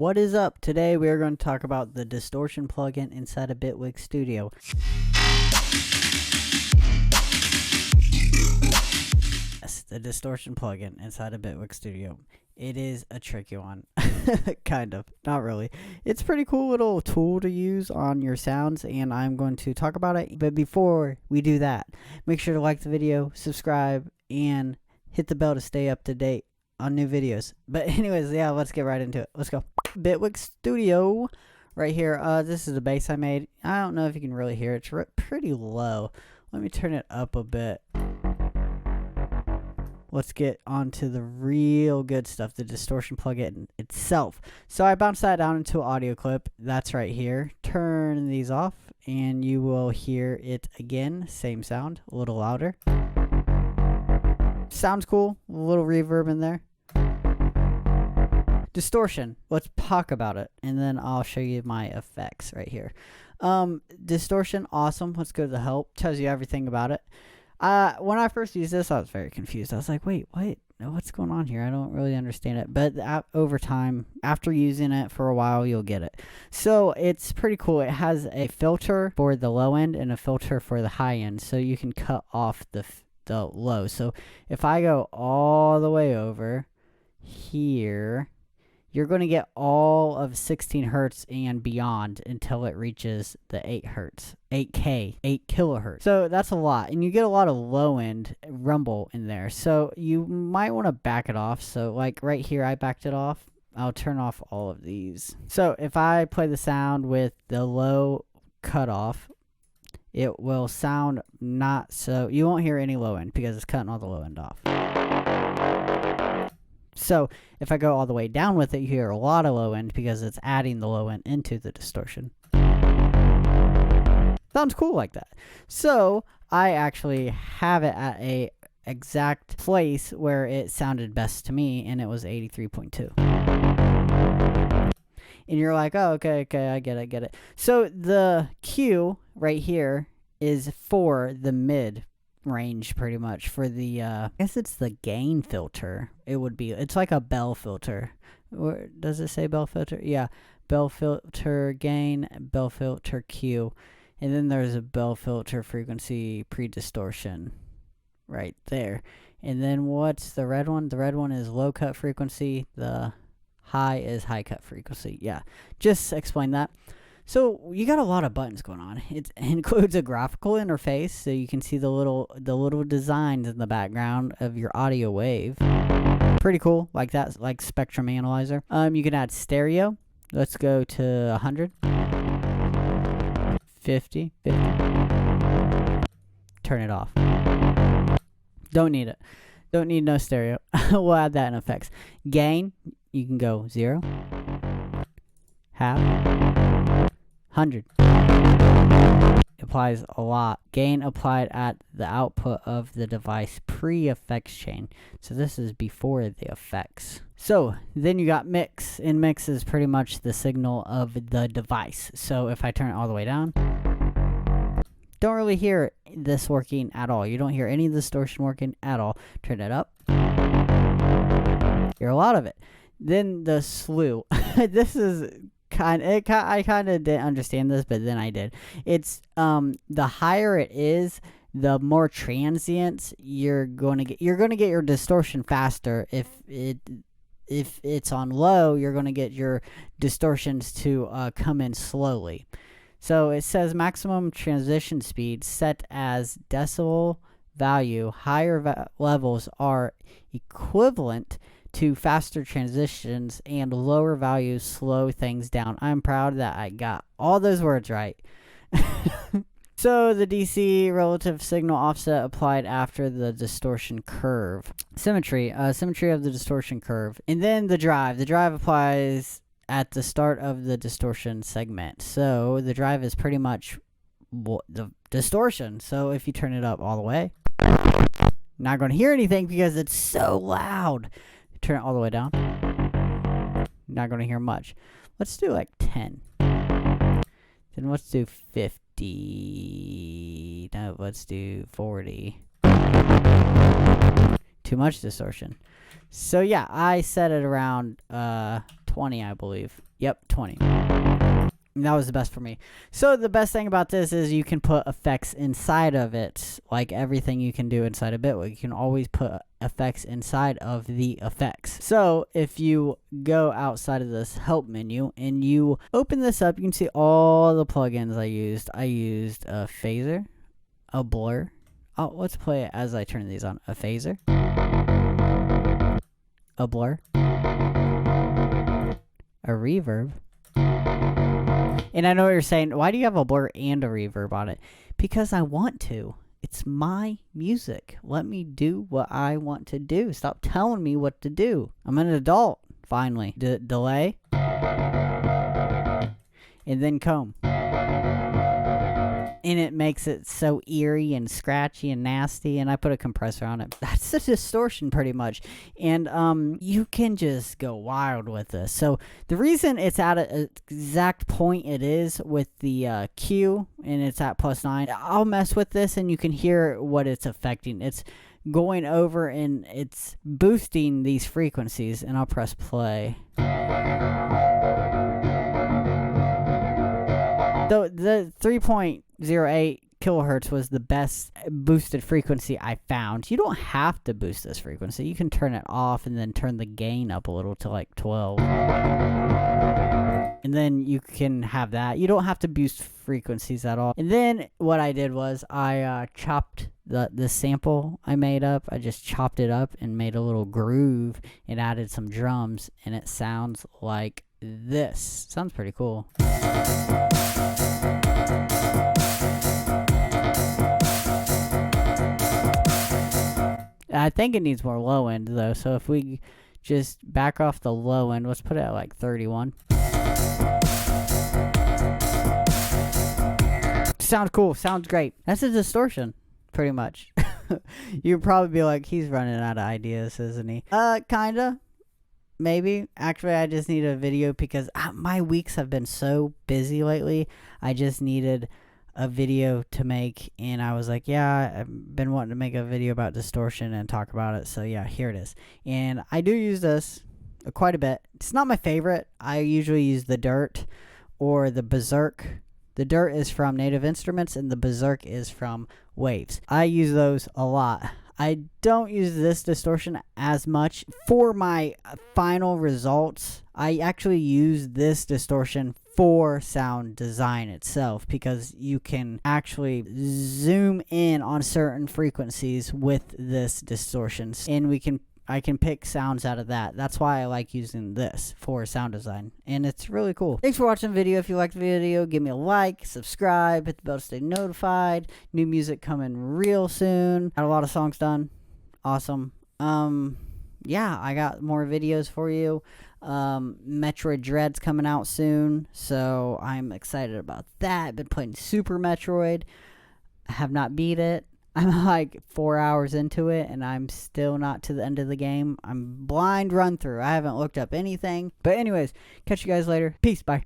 What is up? Today we are going to talk about the distortion plugin inside of Bitwig Studio. Yes, the distortion plugin inside of Bitwig Studio. It is a tricky one. Kind of. Not really. It's a pretty cool little tool to use on your sounds, and I'm going to talk about it. But before we do that, make sure to like the video, subscribe, and hit the bell to stay up to date on new videos. But anyways, yeah, let's get right into it. Let's go. Bitwig Studio right here. This is the bass I made. I don't know if you can really hear it. It's pretty low. Let me turn it up a bit. Let's get on to the real good stuff, the distortion plugin itself. So I bounced that down into an audio clip. That's right here. Turn these off and you will hear it again. Same sound, a little louder. Sounds cool. A little reverb in there. Distortion. Let's talk about it, and then I'll show you my effects right here. Distortion, awesome. Let's go to the help. Tells you everything about it. When I first used this, I was very confused. I was like, wait, what's going on here? I don't really understand it. But over time, after using it for a while, you'll get it. So it's pretty cool. It has a filter for the low end and a filter for the high end, so you can cut off the low. So if I go all the way over here, you're going to get all of 16 hertz and beyond until it reaches the 8 kilohertz. So that's a lot, and you get a lot of low end rumble in there. So you might want to back it off. So like right here, I backed it off. I'll turn off all of these. So if I play the sound with the low cutoff, it will sound not so, you won't hear any low end because it's cutting all the low end off. So if I go all the way down with it, you hear a lot of low end because it's adding the low end into the distortion. Sounds cool like that. So I actually have it at a exact place where it sounded best to me, and it was 83.2. And you're like, oh, okay, I get it. So the Q right here is for the mid range, pretty much, for the I guess it's the gain filter. It's like a bell filter. Or does it say bell filter? Yeah, bell filter gain, bell filter Q, and then there's a bell filter frequency pre-distortion right there. And then what's the red one? The red one is low cut frequency. The high is high cut frequency. Yeah, just explain that. So you got a lot of buttons going on. It includes a graphical interface, so you can see the little designs in the background of your audio wave. Pretty cool, like that, like spectrum analyzer. You can add stereo. Let's go to 100, 50. Turn it off. Don't need it. Don't need no stereo. We'll add that in effects. Gain, you can go 0, half, 100. Applies a lot. Gain applied at the output of the device pre-effects chain. So this is before the effects. So then you got mix, and mix is pretty much the signal of the device. So if I turn it all the way down, don't really hear this working at all. You don't hear any distortion working at all. Turn it up, hear a lot of it. Then the slew. This is I kind of didn't understand this, but then I did. It's the higher it is, the more transients you're going to get. You're going to get your distortion faster. If it's on low, you're going to get your distortions to come in slowly. So it says maximum transition speed set as decibel value. Higher levels are equivalent to faster transitions, and lower values slow things down. I'm proud that I got all those words right. So the DC relative signal offset applied after the distortion curve. Symmetry of the distortion curve. And then the drive. The drive applies at the start of the distortion segment. So the drive is pretty much the distortion. So if you turn it up all the way, not going to hear anything because it's so loud. Turn it all the way down, not going to hear much. Let's do like 10. Then let's do 50. No, let's do 40. Too much distortion. So yeah, I set it around 20, I believe. Yep, 20. And that was the best for me. So the best thing about this is you can put effects inside of it, like everything you can do inside of Bitwig. You can always put effects inside of the effects. So if you go outside of this help menu and you open this up, you can see all the plugins I used. I used a phaser, a blur. Oh, let's play it as I turn these on. A phaser, a blur, a reverb. And I know what you're saying, why do you have a blur and a reverb on it? Because I want to. It's my music. Let me do what I want to do. Stop telling me what to do. I'm an adult, finally. Delay. And then comb. And it makes it so eerie and scratchy and nasty, and I put a compressor on it. That's the distortion pretty much. And you can just go wild with this. So the reason it's at an exact point it is with the Q, and it's at +9, I'll mess with this and you can hear what it's affecting. It's going over and it's boosting these frequencies, and I'll press play. The 3.08 kilohertz was the best boosted frequency I found. You don't have to boost this frequency. You can turn it off and then turn the gain up a little to like 12. And then you can have that. You don't have to boost frequencies at all. And then what I did was I chopped the sample I made up. I just chopped it up and made a little groove and added some drums, and it sounds like this. Sounds pretty cool. I think it needs more low end though, so if we just back off the low end, let's put it at like 31. Sounds cool, sounds great. That's a distortion, pretty much. You'd probably be like, he's running out of ideas, isn't he? Kinda. Maybe. Actually, I just need a video because my weeks have been so busy lately. I just needed a video to make, and I was like, yeah, I've been wanting to make a video about distortion and talk about it, so yeah, here it is. And I do use this quite a bit. It's not my favorite. I usually use the Dirt or the Berserk. The Dirt is from Native Instruments and the Berserk is from Waves. I use those a lot. I don't use this distortion as much. For my final results, I actually use this distortion for sound design itself, because you can actually zoom in on certain frequencies with this distortion, and I can pick sounds out of that. That's why I like using this for sound design, and it's really cool. Thanks for watching the video. If you liked the video, give me a like, subscribe, hit the bell to stay notified. New music coming real soon. Got a lot of songs done. Awesome. Yeah, I got more videos for you. Metroid Dread's coming out soon, so I'm excited about that. Been playing Super Metroid. I have not beat it. I'm like 4 hours into it, and I'm still not to the end of the game. I'm blind run through. I haven't looked up anything. But anyways, catch you guys later. Peace. Bye.